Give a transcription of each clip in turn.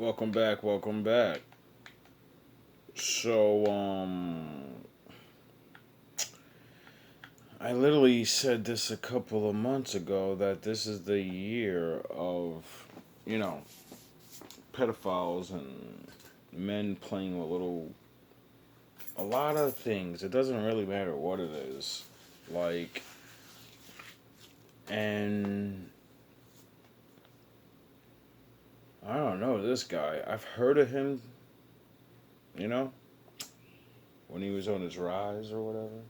Welcome back, welcome back. So, I literally said this a couple of months ago that this is the year of, you know, pedophiles and men playing with a lot of things. It doesn't really matter what it is. Like, and I don't know this guy. I've heard of him, you know, when he was on his rise or whatever.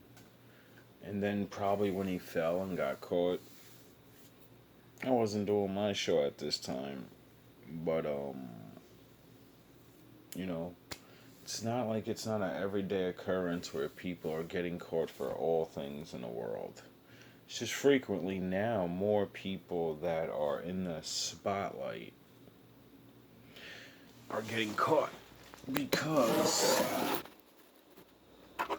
And then probably when he fell and got caught. I wasn't doing my show at this time, but you know, it's not like it's not an everyday occurrence where people are getting caught for all things in the world. It's just frequently now more people that are in the spotlight are getting caught because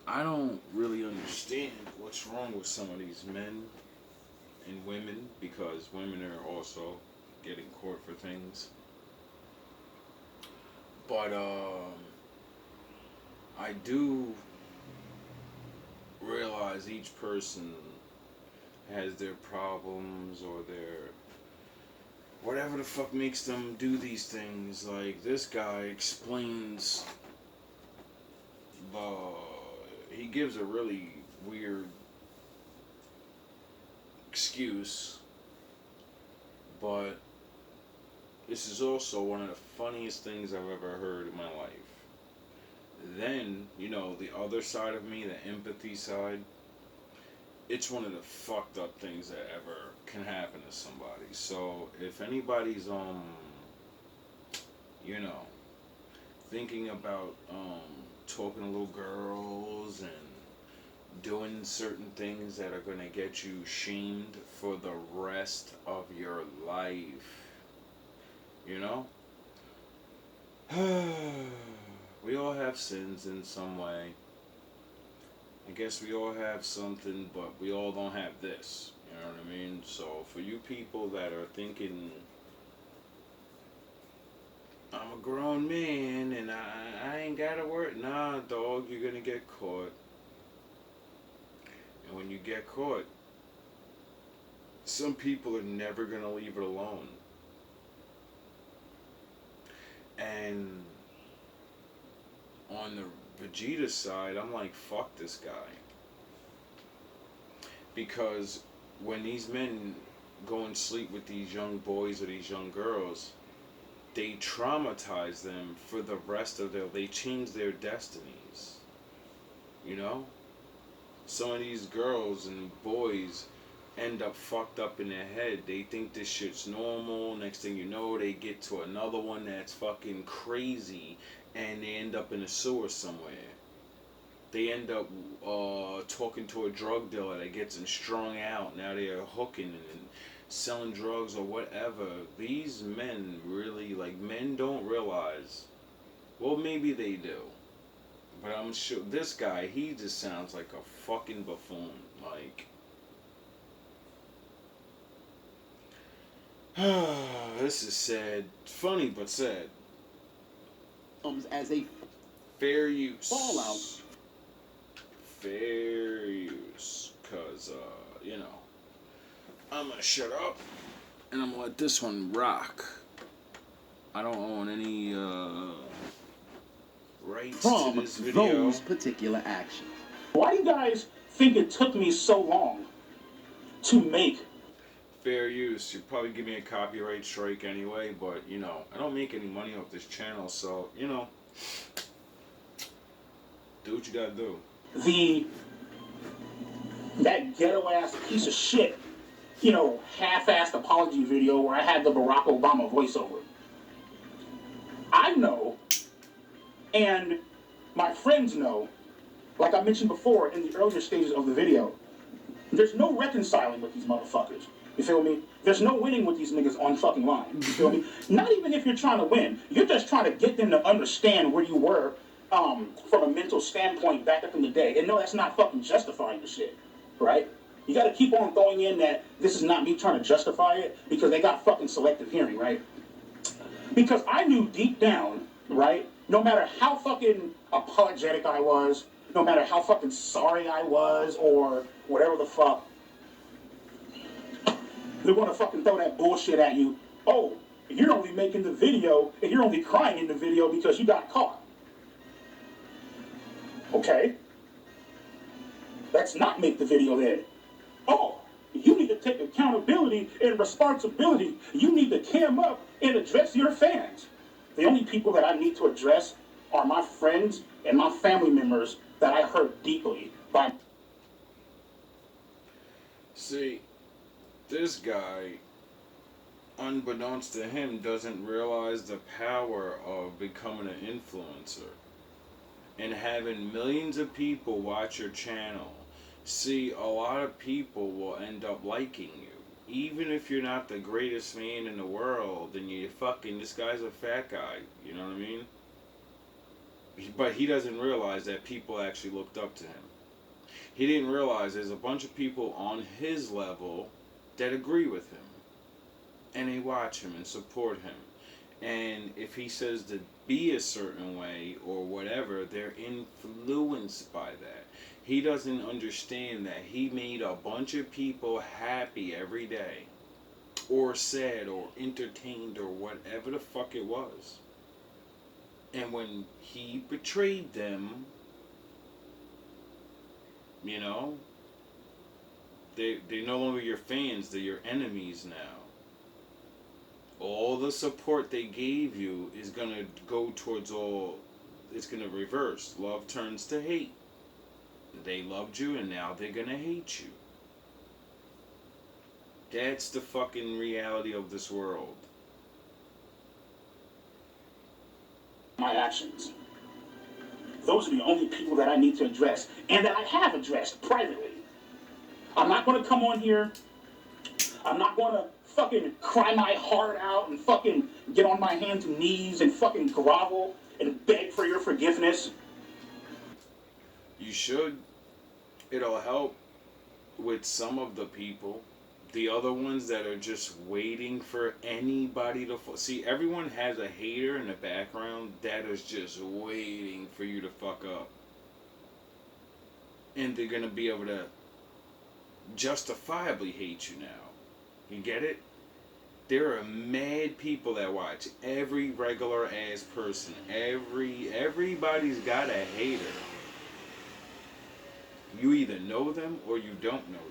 I don't really understand what's wrong with some of these men and women because women are also getting caught for things. But I do realize each person has their problems or their whatever the fuck makes them do these things. Like this guy explains the he gives a really weird excuse, but this is also one of the funniest things I've ever heard in my life. Then, the other side of me, the empathy side, it's one of the fucked up things that ever can happen to somebody. So if anybody's you know, thinking about talking to little girls and doing certain things that are gonna get you shamed for the rest of your life, you know? We all have sins in some way. I guess we all have something, but we all don't have this. You know what I mean? So for you people that are thinking, I'm a grown man and I ain't gotta work. Nah, dog, you're gonna get caught. And when you get caught, some people are never gonna leave it alone. And on the Vegeta side, I'm like, fuck this guy. Because when these men go and sleep with these young boys or these young girls, they traumatize them for the rest of they change their destinies. You know? Some of these girls and boys end up fucked up in their head. They think this shit's normal. Next thing you know, they get to another one that's fucking crazy and they end up in a sewer somewhere. They end up talking to a drug dealer that gets them strung out. Now they're hooking and selling drugs or whatever. These men really, men don't realize. Well, maybe they do. But I'm sure this guy, he just sounds like a fucking buffoon. This is sad. Funny, but sad. As a fair use. fallout. Fair use. Because, I'm going to shut up and I'm going to let this one rock. I don't own any rights From to this video. those particular actions. Why do you guys think it took me so long to make? Fair use. You'd probably give me a copyright strike anyway, but, I don't make any money off this channel, so, do what you gotta do. That ghetto-ass piece of shit, half-assed apology video where I had the Barack Obama voiceover. I know, and my friends know, like I mentioned before in the earlier stages of the video, there's no reconciling with these motherfuckers. You feel me? There's no winning with these niggas on fucking line. You feel me? Not even if you're trying to win. You're just trying to get them to understand where you were from a mental standpoint back up in the day. And no, that's not fucking justifying the shit. Right? You gotta keep on throwing in that this is not me trying to justify it because they got fucking selective hearing, right? Because I knew deep down, right, no matter how fucking apologetic I was, no matter how fucking sorry I was, or whatever the fuck, they're gonna fucking throw that bullshit at you. Oh, you're only making the video, and you're only crying in the video because you got caught. Okay? Let's not make the video then. Oh, you need to take accountability and responsibility. You need to cam up and address your fans. The only people that I need to address are my friends and my family members that I hurt deeply by. See, this guy, unbeknownst to him, doesn't realize the power of becoming an influencer and having millions of people watch your channel. See, a lot of people will end up liking you. Even if you're not the greatest man in the world and you fucking, this guy's a fat guy, you know what I mean? But he doesn't realize that people actually looked up to him. He didn't realize there's a bunch of people on his level that agree with him. And they watch him and support him. And if he says to be a certain way or whatever, they're influenced by that. He doesn't understand that he made a bunch of people happy every day, or sad, or entertained, or whatever the fuck it was. And when he betrayed them, you know, they're no longer your fans, they're your enemies now. All the support they gave you is going to go towards it's going to reverse. Love turns to hate. They loved you and now they're going to hate you. That's the fucking reality of this world. My actions. Those are the only people that I need to address and that I have addressed privately. I'm not going to come on here. I'm not going to fucking cry my heart out and fucking get on my hands and knees and fucking grovel and beg for your forgiveness. You should. It'll help with some of the people. The other ones that are just waiting for anybody to see, everyone has a hater in the background that is just waiting for you to fuck up. And they're going to be able to justifiably hate you now. You get it? There are mad people that watch. Every regular ass person. Everybody's got a hater. You either know them or you don't know them.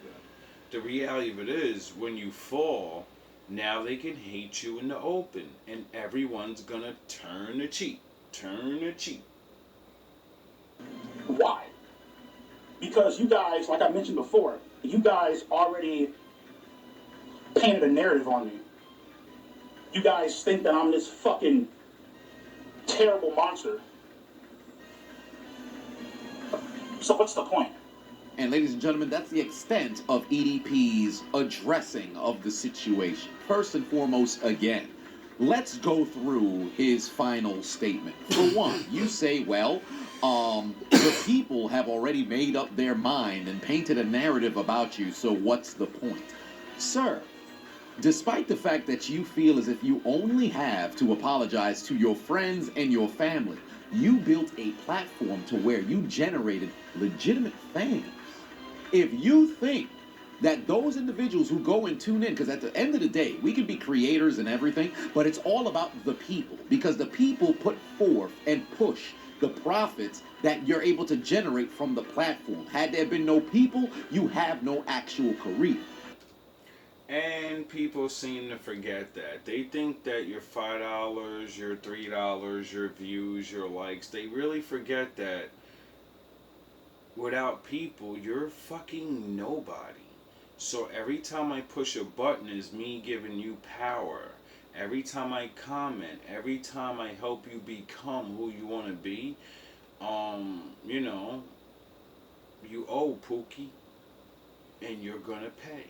The reality of it is, when you fall, now they can hate you in the open. And everyone's gonna turn the cheek. Turn the cheek. Why? Because you guys, like I mentioned before, you guys already painted a narrative on me. You guys think that I'm this fucking terrible monster. So what's the point? And ladies and gentlemen, that's the extent of EDP's addressing of the situation. First and foremost, again, let's go through his final statement. For one, you say, well, the people have already made up their mind and painted a narrative about you, so what's the point? Sir, despite the fact that you feel as if you only have to apologize to your friends and your family, you built a platform to where you generated legitimate fans. If you think that those individuals who go and tune in, because at the end of the day, we can be creators and everything, but it's all about the people, because the people put forth and push the profits that you're able to generate from the platform. Had there been no people, you have no actual career. And people seem to forget that. They think that your $5, your $3, your views, your likes, they really forget that without people, you're fucking nobody. So every time I push a button is me giving you power. Every time I comment, every time I help you become who you want to be, you know, you owe Pookie, and you're gonna pay.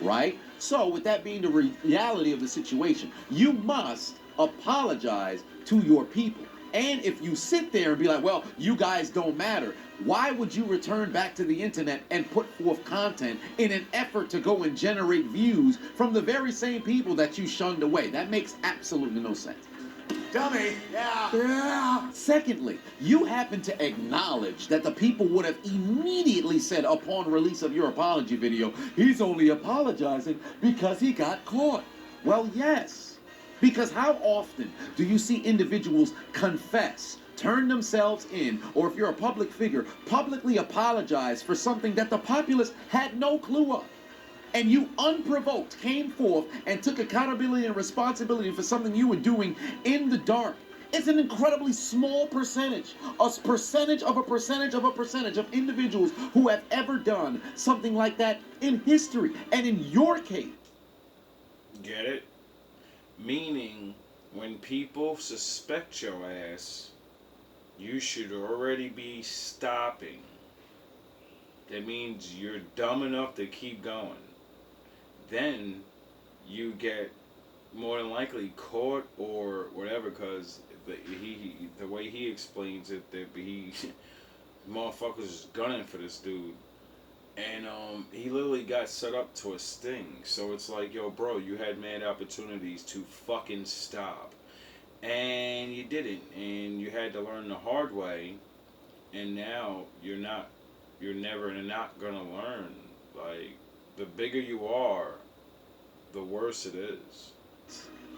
Right? So with that being the reality of the situation, you must apologize to your people. And if you sit there and be like, well, you guys don't matter, why would you return back to the internet and put forth content in an effort to go and generate views from the very same people that you shunned away? That makes absolutely no sense. Dummy, yeah. Yeah. Secondly, you happen to acknowledge that the people would have immediately said upon release of your apology video, he's only apologizing because he got caught. Well, yes. Because how often do you see individuals confess, turn themselves in, or if you're a public figure, publicly apologize for something that the populace had no clue of? And you unprovoked came forth and took accountability and responsibility for something you were doing in the dark. It's an incredibly small percentage, a percentage of a percentage of a percentage of individuals who have ever done something like that in history. And in your case, Get it? Meaning, when people suspect your ass, you should already be stopping. That means you're dumb enough to keep going. Then you get more than likely caught or whatever, because the way he explains it, that he motherfuckers is gunning for this dude, and he literally got set up to a sting. So it's like, yo, bro, you had mad opportunities to fucking stop, and you didn't, and you had to learn the hard way, and now you're never not gonna learn. Like, the bigger you are, the worse it is.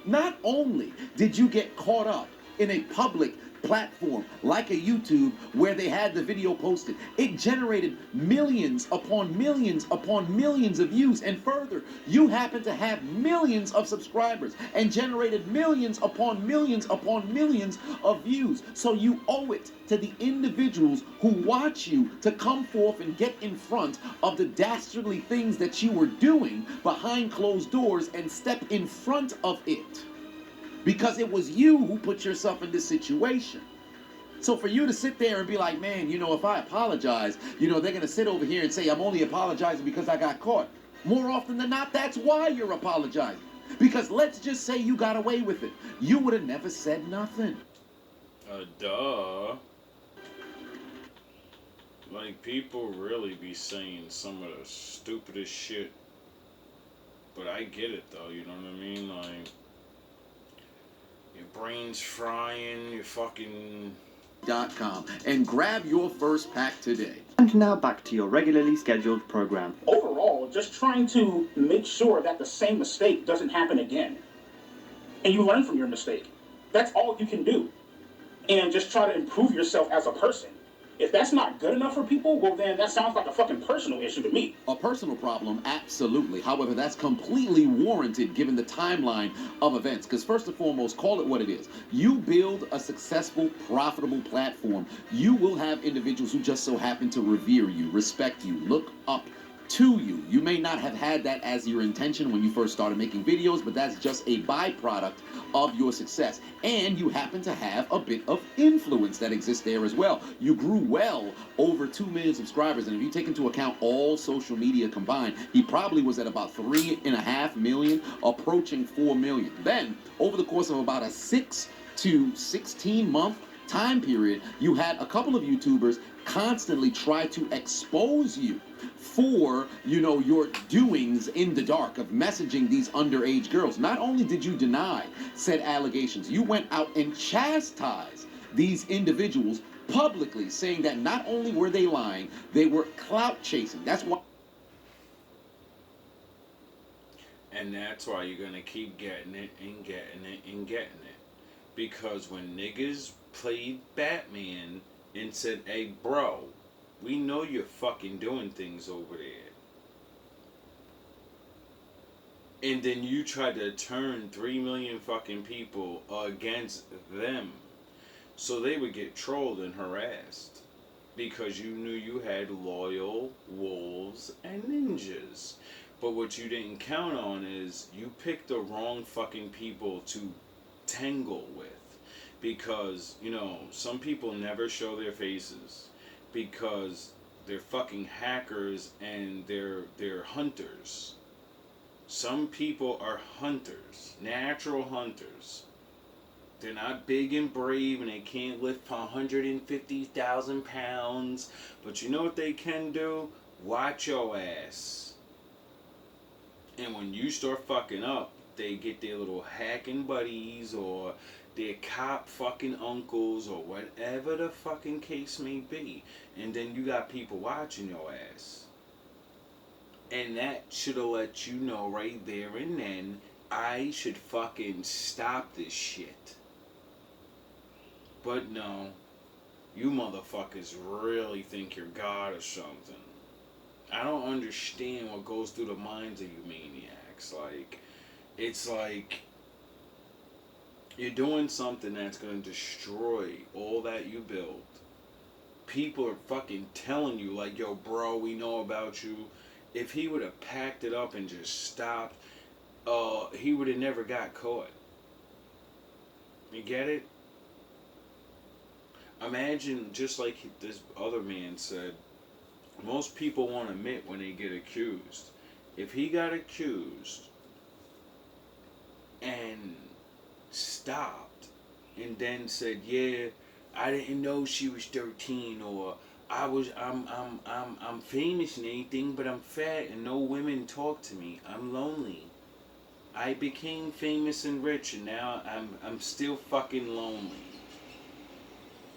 not only did you get caught up in a public platform like a YouTube where they had the video posted, it generated millions upon millions upon millions of views, and further, you happen to have millions of subscribers and generated millions upon millions upon millions of views. So you owe it to the individuals who watch you to come forth and get in front of the dastardly things that you were doing behind closed doors and step in front of it. Because it was you who put yourself in this situation. So for you to sit there and be like, man, if I apologize, they're going to sit over here and say, I'm only apologizing because I got caught. More often than not, that's why you're apologizing. Because let's just say you got away with it. You would have never said nothing. Duh. Like, people really be saying some of the stupidest shit. But I get it, though, you know what I mean? Like, your brain's frying, you're fucking... .com and grab your first pack today. And now back to your regularly scheduled program. Overall, just trying to make sure that the same mistake doesn't happen again. And you learn from your mistake. That's all you can do. And just try to improve yourself as a person. If that's not good enough for people, well then that sounds like a fucking personal issue to me. A personal problem, absolutely. However, that's completely warranted given the timeline of events. Because first and foremost, call it what it is. You build a successful, profitable platform, you will have individuals who just so happen to revere you, respect you, look up to you. You may not have had that as your intention when you first started making videos, but that's just a byproduct of your success. And you happen to have a bit of influence that exists there as well. You grew well over 2 million subscribers, and if you take into account all social media combined, he probably was at about 3.5 million, approaching 4 million. Then, over the course of about a 6 to 16 month time period, you had a couple of YouTubers constantly try to expose you for, your doings in the dark of messaging these underage girls. Not only did you deny said allegations, you went out and chastised these individuals publicly, saying that not only were they lying, they were clout chasing. That's why. And that's why you're gonna keep getting it and getting it and getting it. Because when niggas played Batman and said, hey bro, we know you're fucking doing things over there, and then you tried to turn 3 million fucking people against them, so they would get trolled and harassed, because you knew you had loyal wolves and ninjas. But what you didn't count on is you picked the wrong fucking people to tangle with. Because, some people never show their faces because they're fucking hackers and they're hunters. Some people are hunters, natural hunters. They're not big and brave, and they can't lift 150,000 pounds. But you know what they can do? Watch your ass. And when you start fucking up, they get their little hacking buddies or their cop fucking uncles or whatever the fucking case may be. And then you got people watching your ass. And that should have let you know right there and then, I should fucking stop this shit. But no, you motherfuckers really think you're God or something. I don't understand what goes through the minds of you maniacs. Like, it's like you're doing something that's going to destroy all that you built. People are fucking telling you, like, yo, bro, we know about you. If he would have packed it up and just stopped, he would have never got caught. You get it? Imagine, just like this other man said, most people won't admit when they get accused. If he got accused and stopped and then said, yeah, I didn't know she was 13, or I'm famous and anything, but I'm fat and no women talk to me. I'm lonely. I became famous and rich, and now I'm still fucking lonely.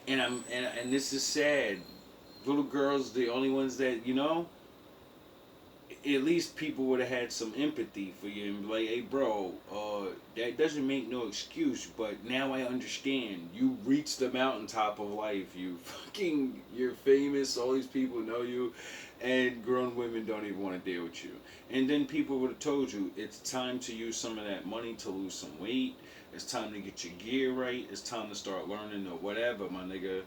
And this is sad. Little girls, the only ones that, you know, at least people would have had some empathy for you and be like, hey bro, that doesn't make no excuse, but now I understand. You reached the mountaintop of life. You're famous, all these people know you, and grown women don't even want to deal with you. And then people would have told you, it's time to use some of that money to lose some weight. It's time to get your gear right. It's time to start learning or whatever, my nigga.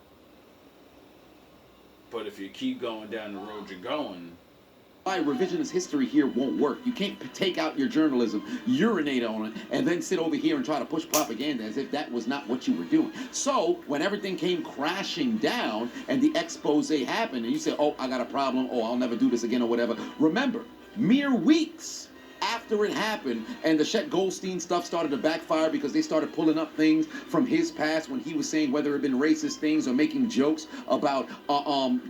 But if you keep going down the road you're going, why revisionist history here won't work. You can't take out your journalism, urinate on it, and then sit over here and try to push propaganda as if that was not what you were doing. So, when everything came crashing down and the expose happened, and you said, oh, I got a problem, oh, I'll never do this again, or whatever, remember, mere weeks after it happened and the Chet Goldstein stuff started to backfire because they started pulling up things from his past when he was saying whether it had been racist things or making jokes about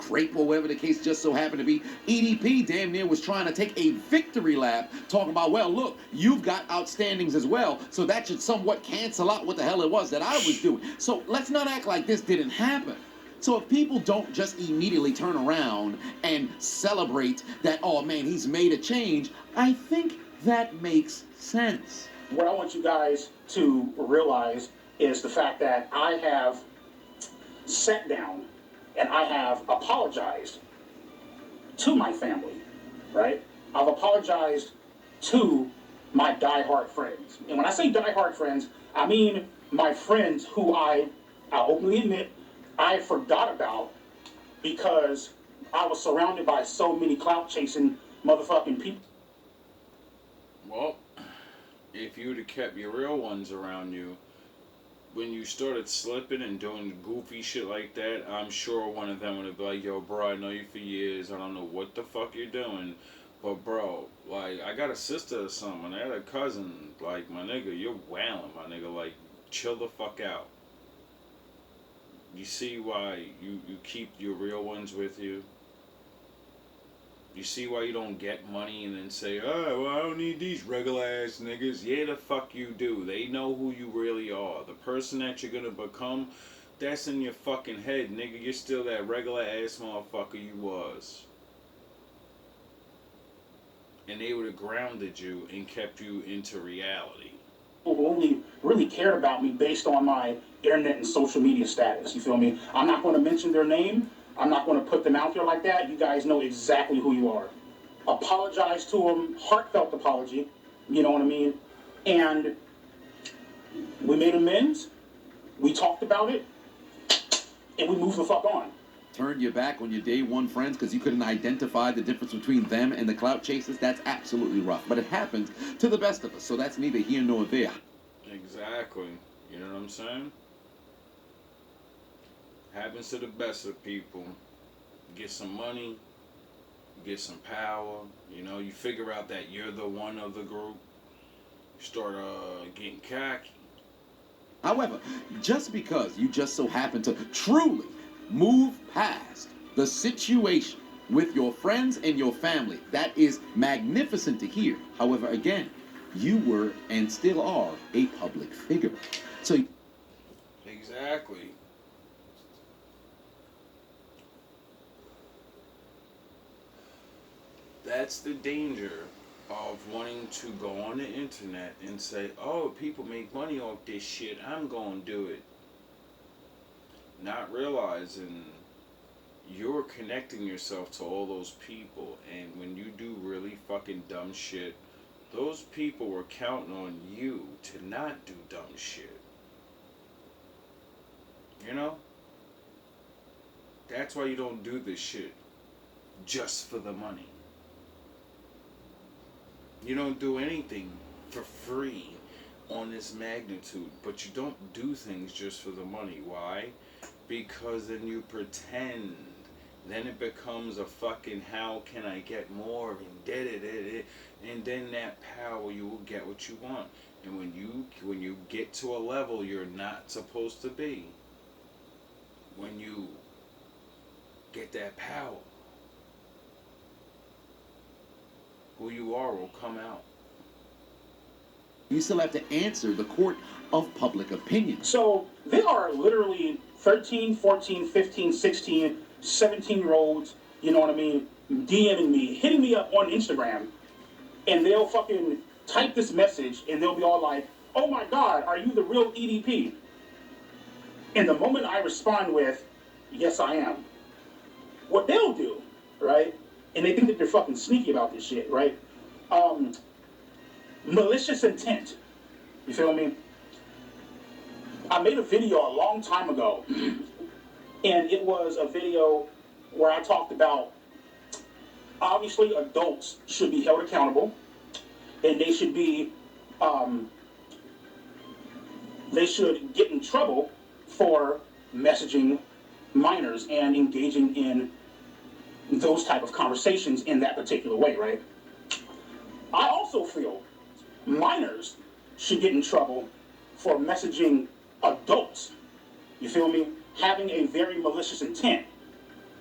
rape or whatever the case just so happened to be, EDP damn near was trying to take a victory lap talking about, well, look, you've got outstandings as well, so that should somewhat cancel out what the hell it was that I was doing. So let's not act like this didn't happen. So if people don't just immediately turn around and celebrate that, oh man, he's made a change, I think that makes sense. What I want you guys to realize is the fact that I have sat down and I have apologized to my family, right? I've apologized to my diehard friends. And when I say diehard friends, I mean my friends who I openly admit I forgot about because I was surrounded by so many clout chasing motherfucking people. well, if you would have kept your real ones around you, when you started slipping and doing goofy shit like that, I'm sure one of them would have been like, yo, bro, I know you for years. I don't know what the fuck you're doing. But, bro, like, I got a sister or something. I had a cousin. Like, my nigga, you're wailing, my nigga. Like, chill the fuck out. You see why you keep your real ones with you? You see why you don't get money and then say, oh, well, I don't need these regular ass niggas. Yeah, the fuck you do. They know who you really are. The person that you're gonna become, that's in your fucking head, nigga. You're still that regular ass motherfucker you was. And they would have grounded you and kept you into reality. People who only really cared about me based on my internet and social media status, you feel me? I'm not going to mention their name. I'm not going to put them out there like that. You guys know exactly who you are. Apologize to them, heartfelt apology, you know what I mean? And we made amends, we talked about it, and we moved the fuck on. Turned your back on your day one friends because you couldn't identify the difference between them and the clout chasers, that's absolutely rough. But it happens to the best of us, so that's neither here nor there. Exactly. You know what I'm saying? Happens to the best of people. Get some money, get some power, you know, you figure out that you're the one of the group. You start getting cocky. However, just because you just so happen to truly move past the situation with your friends and your family, that is magnificent to hear. However, again, you were and still are a public figure. So Exactly. That's the danger of wanting to go on the internet and say, oh, people make money off this shit, I'm gonna do it. Not realizing you're connecting yourself to all those people, and when you do really fucking dumb shit, those people were counting on you to not do dumb shit. You know? That's why you don't do this shit just for the money. You don't do anything for free on this magnitude, but you don't do things just for the money. Why? Because then you pretend. Then it becomes a fucking how can I get more and da-da-da-da. And then that power, you will get what you want. And when you get to a level you're not supposed to be, when you get that power, who you are will come out. you still have to answer the court of public opinion. So there are literally 13, 14, 15, 16, 17-year-olds, you know what I mean, DMing me, hitting me up on Instagram, and they'll fucking type this message, and they'll be all like, oh my God, are you the real EDP? And the moment I respond with, yes, I am, what they'll do, right, and they think that they're fucking sneaky about this shit, right, malicious intent, you feel me? I made a video a long time ago, and it was a video where I talked about, obviously adults should be held accountable, and they should be, they should get in trouble for messaging minors and engaging in those type of conversations in that particular way, right? I also feel minors should get in trouble for messaging adults, you feel me? Having a very malicious intent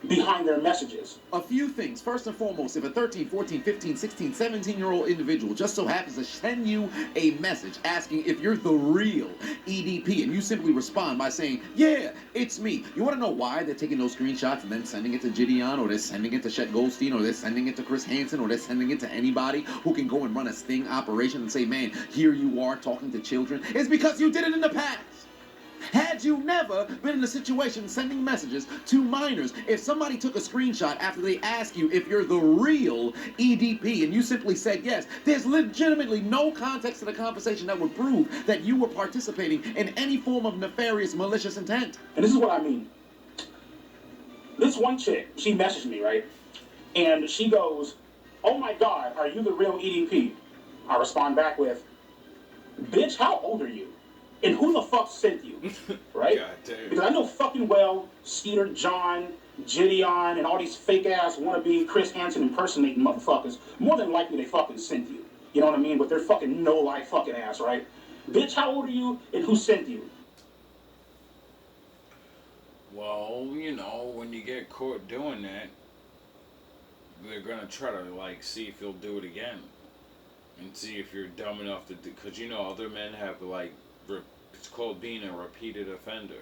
behind their messages. A few things. First and foremost, if a 13, 14, 15, 16, 17-year-old individual just so happens to send you a message asking if you're the real EDP, and you simply respond by saying, yeah, it's me. You want to know why they're taking those screenshots and then sending it to Gideon, or they're sending it to Chet Goldstein, or they're sending it to Chris Hansen, or they're sending it to anybody who can go and run a sting operation and say, man, here you are talking to children? It's because you did it in the past. Had you never been in a situation sending messages to minors, if somebody took a screenshot after they asked you if you're the real EDP and you simply said yes, there's legitimately no context to the conversation that would prove that you were participating in any form of nefarious, malicious intent. And this is what I mean. This one chick, she messaged me, right? And she goes, oh my God, are you the real EDP? I respond back with, bitch, how old are you? And who the fuck sent you, right? God damn. Because I know fucking well Skeeter John, Gideon, and all these fake-ass wannabe Chris Hansen impersonating motherfuckers, more than likely they fucking sent you. You know what I mean? But they're fucking no-life fucking ass, right? Bitch, how old are you, and who sent you? Well, you know, when you get caught doing that, they're gonna try to, like, see if you'll do it again. And see if you're dumb enough to do, because, you know, other men have, like, it's called being a repeated offender.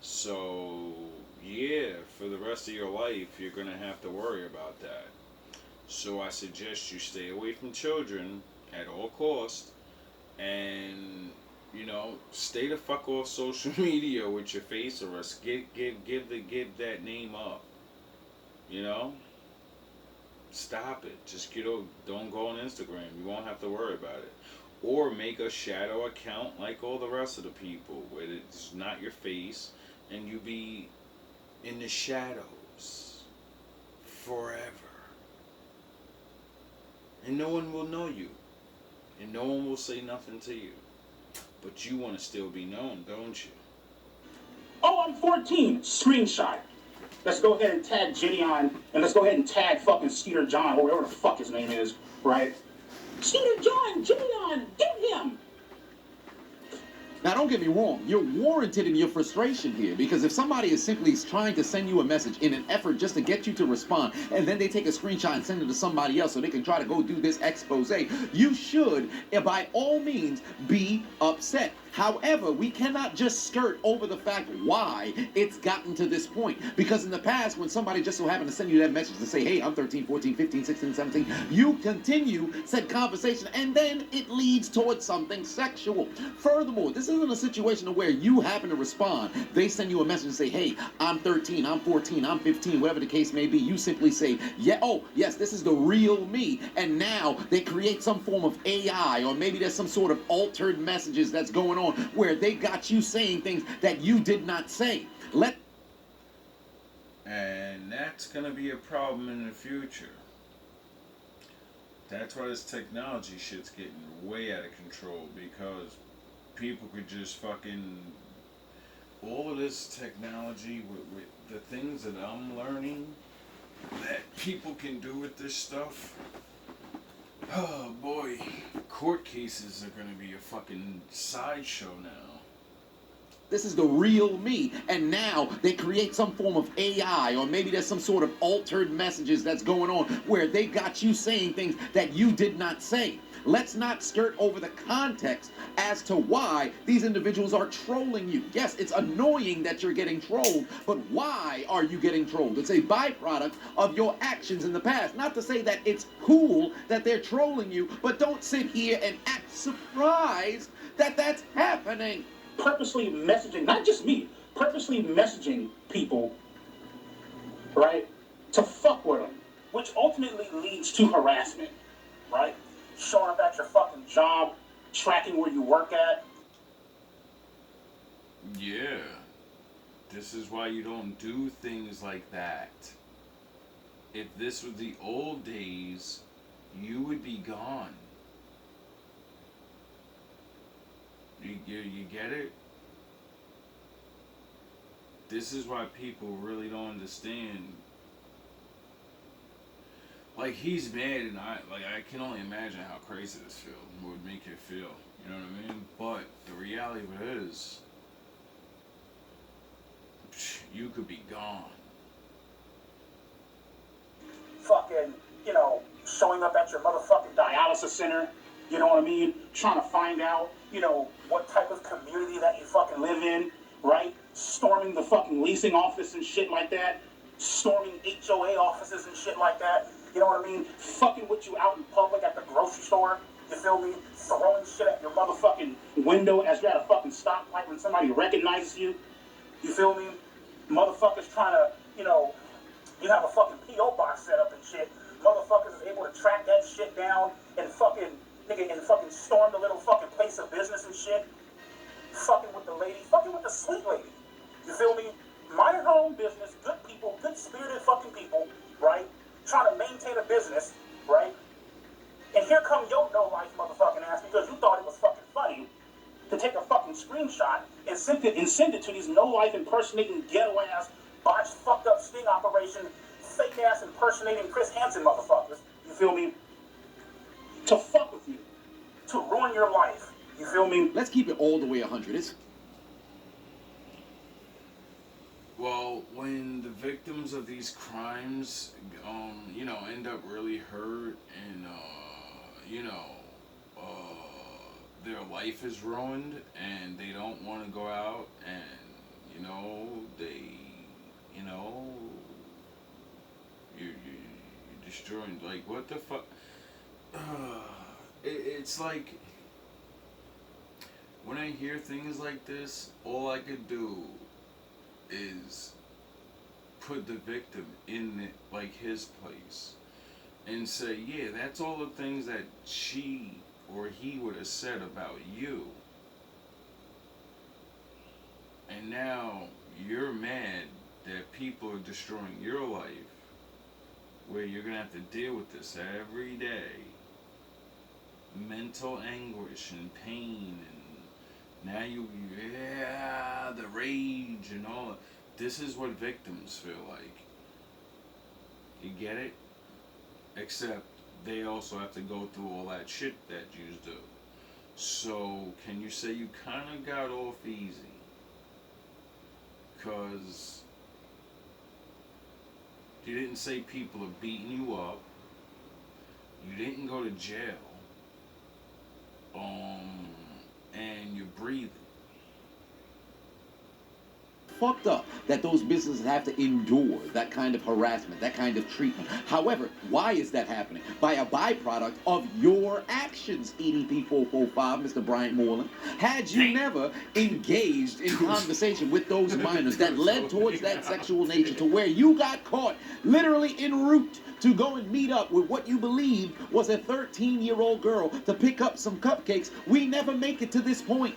So, yeah, for the rest of your life, you're going to have to worry about that. So I suggest you stay away from children at all costs, and, you know, stay the fuck off social media with your face, or else give that name up. You know? Stop it. Just don't go on Instagram. You won't have to worry about it. Or make a shadow account like all the rest of the people, where it's not your face, and you be in the shadows forever. And no one will know you. And no one will say nothing to you. But you want to still be known, don't you? Oh, I'm 14. Screenshot. Let's go ahead and tag Gideon, and let's go ahead and tag fucking Skeeter John, or whatever the fuck his name is, right? Skeeter John, Gideon, get him! Now, don't get me wrong, you're warranted in your frustration here, because if somebody is simply trying to send you a message in an effort just to get you to respond, and then they take a screenshot and send it to somebody else so they can try to go do this expose, you should, by all means, be upset. However, we cannot just skirt over the fact why it's gotten to this point. Because in the past, when somebody just so happened to send you that message to say, hey, I'm 13, 14, 15, 16, 17, you continue said conversation, and then it leads towards something sexual. Furthermore, this isn't a situation where you happen to respond. They send you a message and say, hey, I'm 13, I'm 14, I'm 15, whatever the case may be. You simply say, yeah, oh, yes, this is the real me. And now they create some form of AI, or maybe there's some sort of altered messages that's going on where they got you saying things that you did not say. And that's going to be a problem in the future. That's why this technology shit's getting way out of control, because people could just fucking... All of this technology with the things that I'm learning that people can do with this stuff. Oh boy, court cases are gonna be a fucking sideshow now. This is the real me, and now they create some form of AI, or maybe there's some sort of altered messages that's going on where they got you saying things that you did not say. Let's not skirt over the context as to why these individuals are trolling you. Yes, it's annoying that you're getting trolled, but why are you getting trolled? It's a byproduct of your actions in the past. Not to say that it's cool that they're trolling you, but don't sit here and act surprised that that's happening. Purposely messaging, not just me, purposely messaging people, right, to fuck with them, which ultimately leads to harassment, right? Showing up at your fucking job, tracking where you work at. Yeah. This is why you don't do things like that. If this was the old days, you would be gone. You get it? This is why people really don't understand. Like, he's mad, and I can only imagine how crazy this would make you feel. You know what I mean? But the reality of it is, you could be gone. Fucking, showing up at your motherfucking dialysis center, you know what I mean? Trying to find out, what type of community that you fucking live in, right? Storming the fucking leasing office and shit like that. Storming HOA offices and shit like that. You know what I mean? Fucking with you out in public at the grocery store. You feel me? Throwing shit at your motherfucking window as you're at a fucking stoplight when somebody recognizes you. You feel me? Motherfuckers trying to, you have a fucking P.O. box set up and shit. Motherfuckers is able to track that shit down and fucking storm the little fucking place of business and shit. Fucking with the lady, fucking with the sweet lady. You feel me? Minding her own business, good people, good spirited fucking people, right? Trying to maintain a business, right? And here come your no-life motherfucking ass because you thought it was fucking funny to take a fucking screenshot and send it to these no-life impersonating ghetto-ass, botched, fucked up sting operation, fake-ass impersonating Chris Hansen motherfuckers. You feel me? To fuck with you. To ruin your life. You feel me? Let's keep it all the way 100. Well, when the victims of these crimes, end up really hurt and, their life is ruined and they don't want to go out and, you're destroying, like, what the fuck? It's like, when I hear things like this, all I could do is put the victim in his place and say, yeah, that's all the things that she or he would have said about you, and now you're mad that people are destroying your life, where you're gonna have to deal with this every day, mental anguish and pain, and now the rage and all that. This is what victims feel like. You get it? Except they also have to go through all that shit that you do. So, can you say you kind of got off easy? Because you didn't say people are beating you up. You didn't go to jail. And you're breathing. Fucked up that those businesses have to endure that kind of harassment, that kind of treatment. However, why is that happening? By a byproduct of your actions, EDP 445, Mr. Bryant Moreland. Had you never engaged in conversation with those minors that led towards that sexual nature to where you got caught literally en route to go and meet up with what you believed was a 13-year-old girl to pick up some cupcakes, we never make it to this point.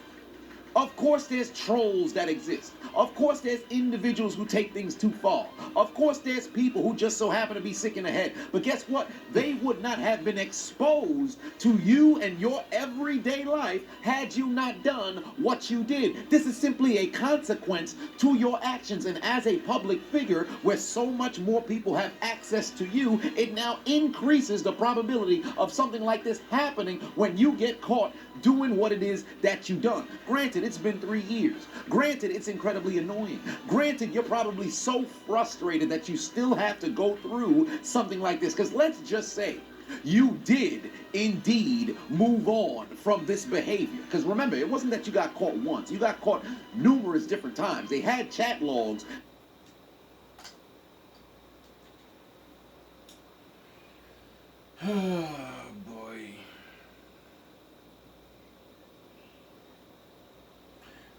Of course there's trolls that exist. Of course there's individuals who take things too far. Of course there's people who just so happen to be sick in the head. But guess what? They would not have been exposed to you and your everyday life had you not done what you did. This is simply a consequence to your actions. And as a public figure where so much more people have access to you, it now increases the probability of something like this happening when you get caught doing what it is that you've done. Granted, it's been 3 years. Granted, it's incredibly annoying. Granted, you're probably so frustrated that you still have to go through something like this. Because let's just say you did indeed move on from this behavior. Because remember, it wasn't that you got caught once. You got caught numerous different times. They had chat logs. Oh boy.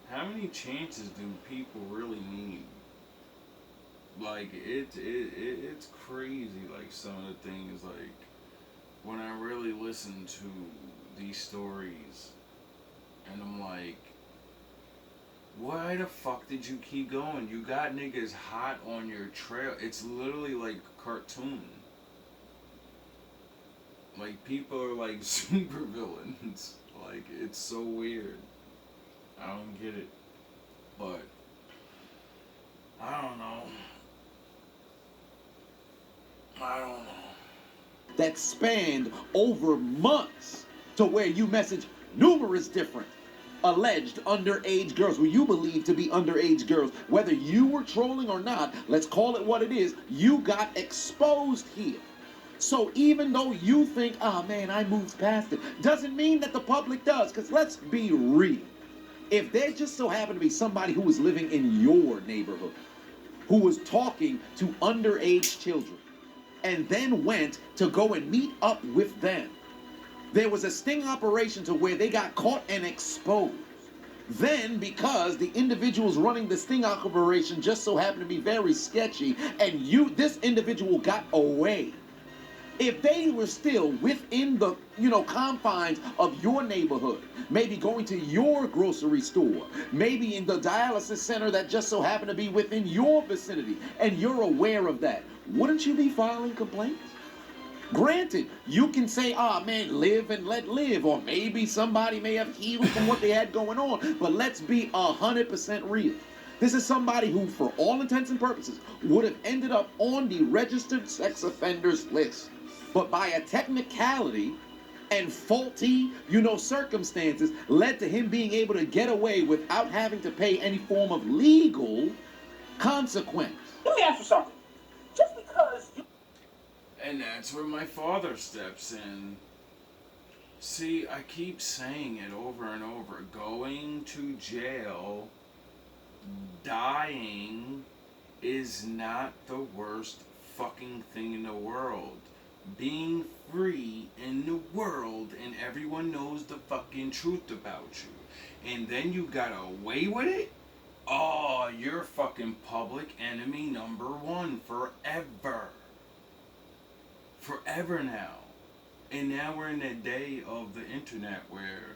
How many chances do people really need? Like it's crazy. Like some of the things, like when I really listen to these stories, and I'm like, why the fuck did you keep going? You got niggas hot on your trail. It's literally like cartoon. Like people are like super villains. Like it's so weird. I don't get it. But I don't know. That spanned over months to where you message numerous different alleged underage girls, who you believe to be underage girls. Whether you were trolling or not, let's call it what it is, you got exposed here. So even though you think, oh man, I moved past it, doesn't mean that the public does. Because let's be real. If there just so happened to be somebody who was living in your neighborhood, who was talking to underage children, and then went to go and meet up with them, there was a sting operation to where they got caught and exposed. Then, because the individuals running the sting operation just so happened to be very sketchy, and this individual got away, if they were still within the, confines of your neighborhood, maybe going to your grocery store, maybe in the dialysis center that just so happened to be within your vicinity, and you're aware of that, wouldn't you be filing complaints? Granted, you can say, man, live and let live, or maybe somebody may have healed from what they had going on, but let's be 100% real. This is somebody who, for all intents and purposes, would have ended up on the registered sex offenders list. But by a technicality and faulty, circumstances, led to him being able to get away without having to pay any form of legal consequence. Let me ask you something. Just because you... And that's where my father steps in. See, I keep saying it over and over. Going to jail, dying, is not the worst fucking thing in the world. Being free in the world and everyone knows the fucking truth about you, and then you got away with it, oh, you're fucking public enemy number one forever. Forever now. And now we're in a day of the internet where,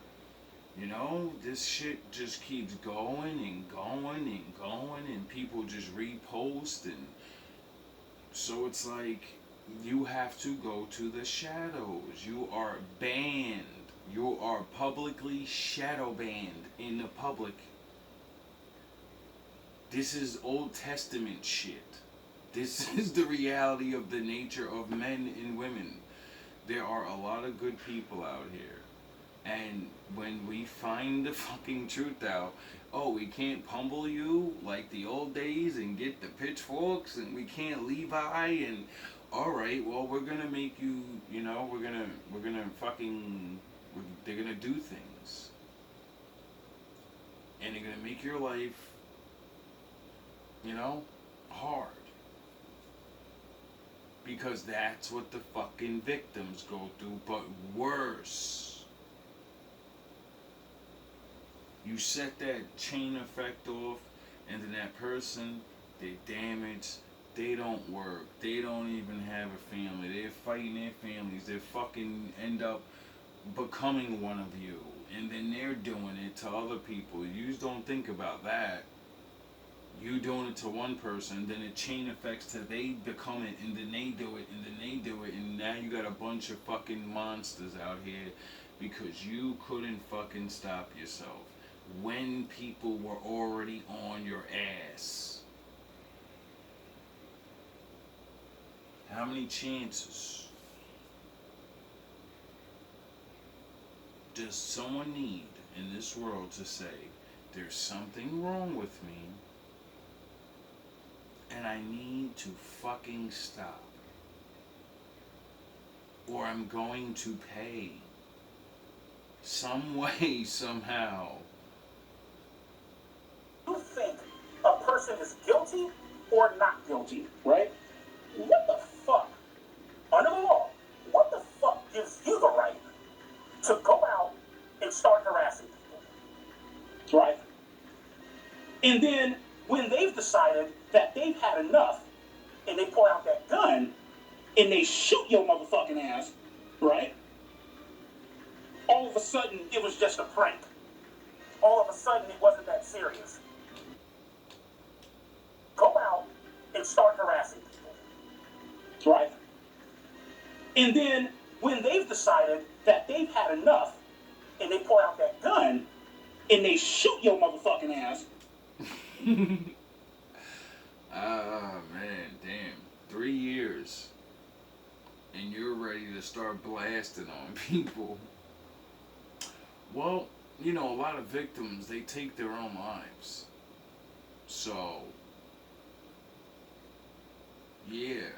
this shit just keeps going and going and going, and people just repost, and so it's like you have to go to the shadows. You are banned. You are publicly shadow banned in the public. This is Old Testament shit. This is the reality of the nature of men and women. There are a lot of good people out here, And when we find the fucking truth out, oh, we can't pummel you like the old days and get the pitchforks, and we can't Levi, and all right, well, we're gonna make you, you know, we're gonna fucking, they're gonna do things, and they're gonna make your life, you know, hard. Because that's what the fucking victims go through, but worse. You set that chain effect off, and then that person, they damaged, they don't work, they don't even have a family, they're fighting their families, they fucking end up becoming one of you, and then they're doing it to other people. You just don't think about that. You doing it to one person, then it chain effects to they become it, and then they do it, and then they do it, and now you got a bunch of fucking monsters out here because you couldn't fucking stop yourself when people were already on your ass. How many chances does someone need in this world to say, there's something wrong with me, and I need to fucking stop, or I'm going to pay some way, somehow? You think a person is guilty or not guilty, right? What the fuck? Under the law, what the fuck gives you the right to go out and start harassing people, right? And then when they've decided that they've had enough, and they pull out that gun and they shoot your motherfucking ass, right? All of a sudden, it was just a prank. All of a sudden, it wasn't that serious. Go out and start harassing people, right? And then when they've decided that they've had enough, and they pull out that gun and they shoot your motherfucking ass. Ah, man, damn. 3 years. And you're ready to start blasting on people. Well, you know, a lot of victims, they take their own lives. So, yeah.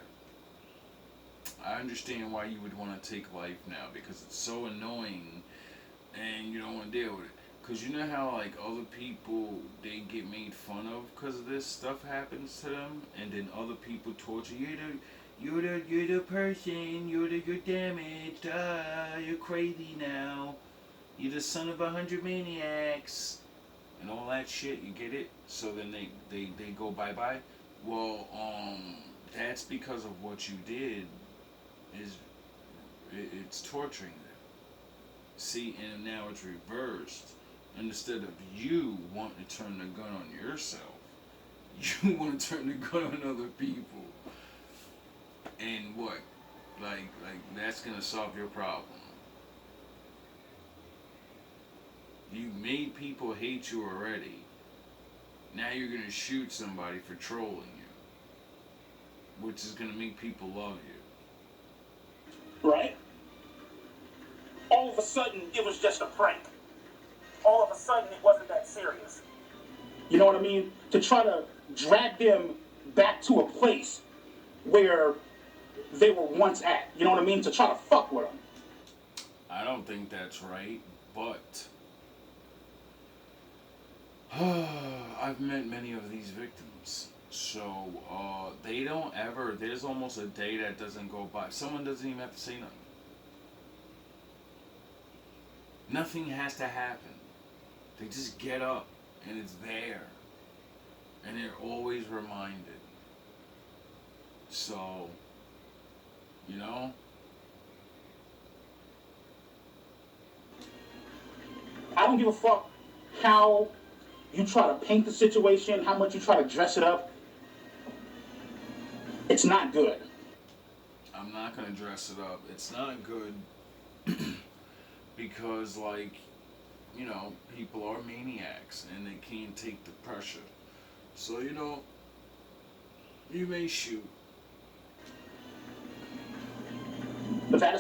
I understand why you would want to take life now, because it's so annoying and you don't want to deal with it. Because you know how, like, other people, they get made fun of because of this stuff happens to them, and then other people torture you. You're the person, you're damaged, you're crazy now. You're the son of 100 maniacs. And all that shit, you get it? So then they go bye-bye. Well, that's because of what you did. It's torturing them. See, and now it's reversed. Instead of you wanting to turn the gun on yourself, you want to turn the gun on other people. And what? Like that's gonna solve your problem. You made people hate you already. Now you're gonna shoot somebody for trolling you, which is gonna make people love you. Right? All of a sudden, it was just a prank. All of a sudden, it wasn't that serious. You know what I mean? To try to drag them back to a place where they were once at. You know what I mean? To try to fuck with them. I don't think that's right, but I've met many of these victims. So, they don't ever, there's almost a day that doesn't go by. Someone doesn't even have to say nothing. Nothing has to happen. They just get up and it's there. And they're always reminded. So, you know? I don't give a fuck how you try to paint the situation, how much you try to dress it up. It's not good. I'm not gonna dress it up. It's not good because, like, you know, people are maniacs and they can't take the pressure. So, you know, you may shoot. But that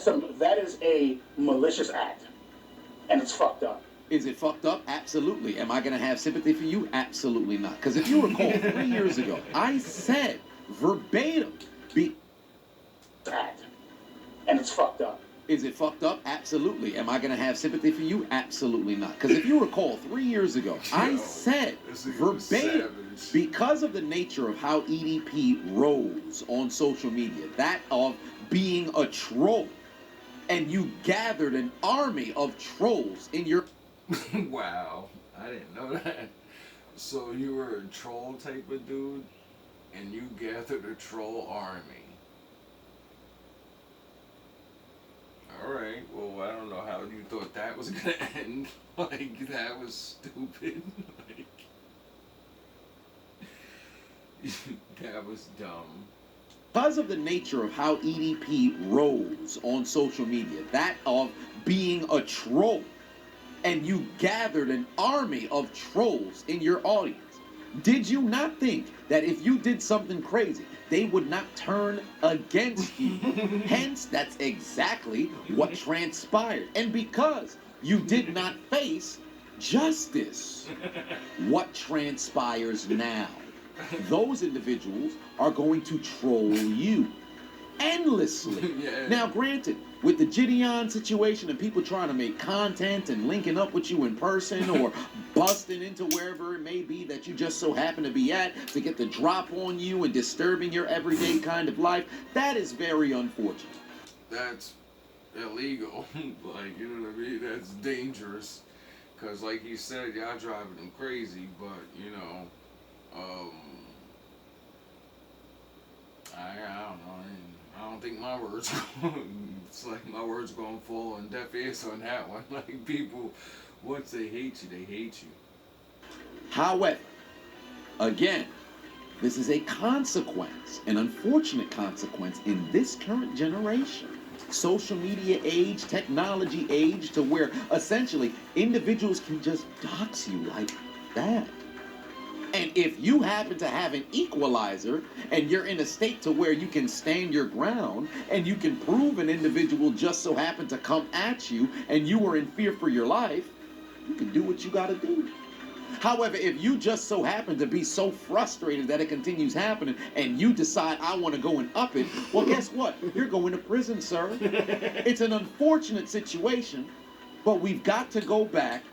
is a malicious act. And it's fucked up. Is it fucked up? Absolutely. Am I going to have sympathy for you? Absolutely not. Because if you recall, 3 years ago, I said verbatim, That. And it's fucked up. Is it fucked up? Absolutely. Am I going to have sympathy for you? Absolutely not. Because if you recall, 3 years ago, I said verbatim, because of the nature of how EDP rose on social media, that of being a troll, and you gathered an army of trolls in your... Wow, I didn't know that. So you were a troll type of dude, and you gathered a troll army. Alright, well, I don't know how you thought that was gonna end. Like, that was stupid. Like, that was dumb. Because of the nature of how EDP rose on social media, that of being a troll, and you gathered an army of trolls in your audience, did you not think that if you did something crazy, they would not turn against you? Hence, that's exactly what transpired. And because you did not face justice, what transpires now? Those individuals are going to troll you endlessly. Yeah. Now, granted, with the Gideon situation and people trying to make content and linking up with you in person or busting into wherever it may be that you just so happen to be at to get the drop on you and disturbing your everyday kind of life, that is very unfortunate. That's illegal. Like, you know what I mean? That's dangerous. Because, like you said, y'all driving them crazy, but, you know, I don't know. I don't think my words. It's like my words gonna fall on deaf ears on that one. Like, people, once they hate you, they hate you. However, again, this is a consequence, an unfortunate consequence in this current generation. Social media age, technology age, to where essentially individuals can just dox you like that. And if you happen to have an equalizer and you're in a state to where you can stand your ground and you can prove an individual just so happened to come at you and you were in fear for your life, you can do what you got to do. However, if you just so happen to be so frustrated that it continues happening and you decide, I want to go and up it, well, guess what? You're going to prison, sir. It's an unfortunate situation, but we've got to go back.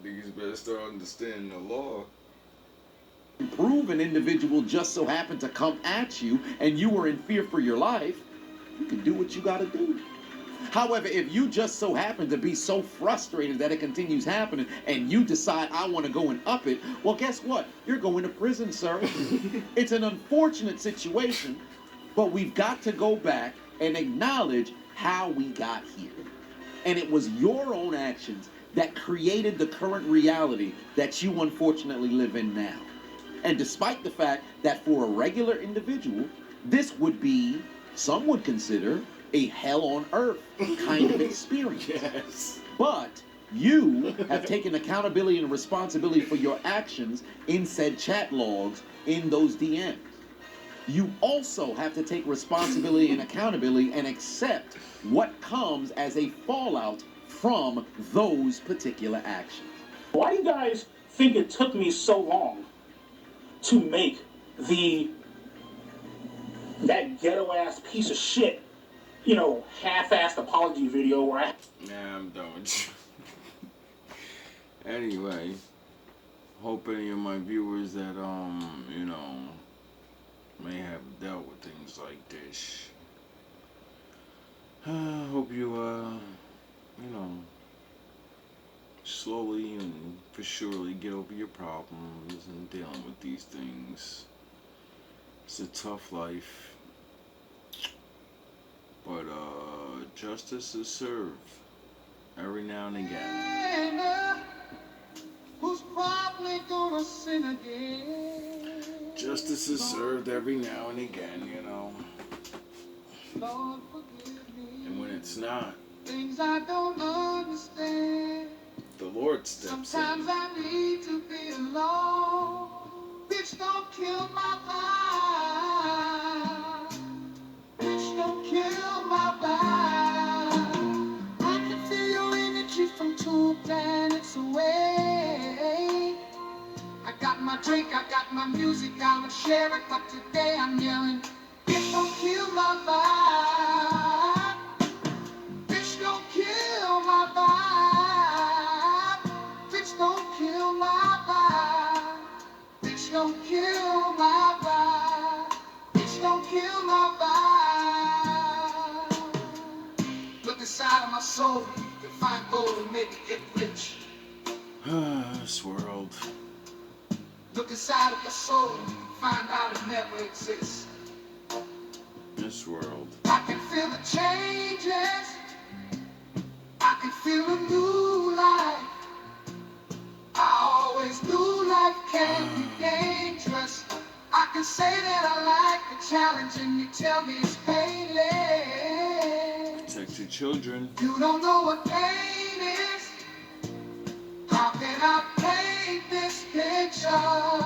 Niggas better start understanding the law. Prove an individual just so happened to come at you and you were in fear for your life, you can do what you got to do. However, if you just so happen to be so frustrated that it continues happening and you decide, I want to go and up it, well, guess what? You're going to prison, sir. It's an unfortunate situation, but we've got to go back and acknowledge how we got here. And it was your own actions that created the current reality that you unfortunately live in now. And despite the fact that for a regular individual, this would be, some would consider, a hell on earth kind of experience. Yes. But you have taken accountability and responsibility for your actions in said chat logs in those DMs. You also have to take responsibility and accountability and accept what comes as a fallout from those particular actions. Why do you guys think it took me so long to make that ghetto ass piece of shit, half-assed apology video where I... Nah, I'm done with you. Anyway, hope any of my viewers that, may have dealt with things like this. Hope you, slowly and for surely get over your problems and dealing with these things. It's a tough life. But, justice is served every now and again. Who's probably gonna sin again? Justice is served every now and again, Lord, forgive me. And when it's not, Things I don't understand. the Lord steps Sometimes in. I need to be alone. Bitch, don't kill my vibe. Bitch, don't kill my vibe. I can feel you in the my drink, I got my music, I would share it, but today I'm yelling, bitch, don't kill my vibe. Bitch, don't kill my vibe. Bitch, don't kill my vibe. Bitch, don't kill my vibe. Bitch, don't kill my vibe. Look inside of my soul, to find gold and maybe get rich. This world. Look inside of your soul, find out it never exists. This world. I can feel the changes. I can feel a new life. I always knew life can be dangerous. I can say that I like the challenge and you tell me it's painless. Protect your children. You don't know what pain is. How can I paint this picture?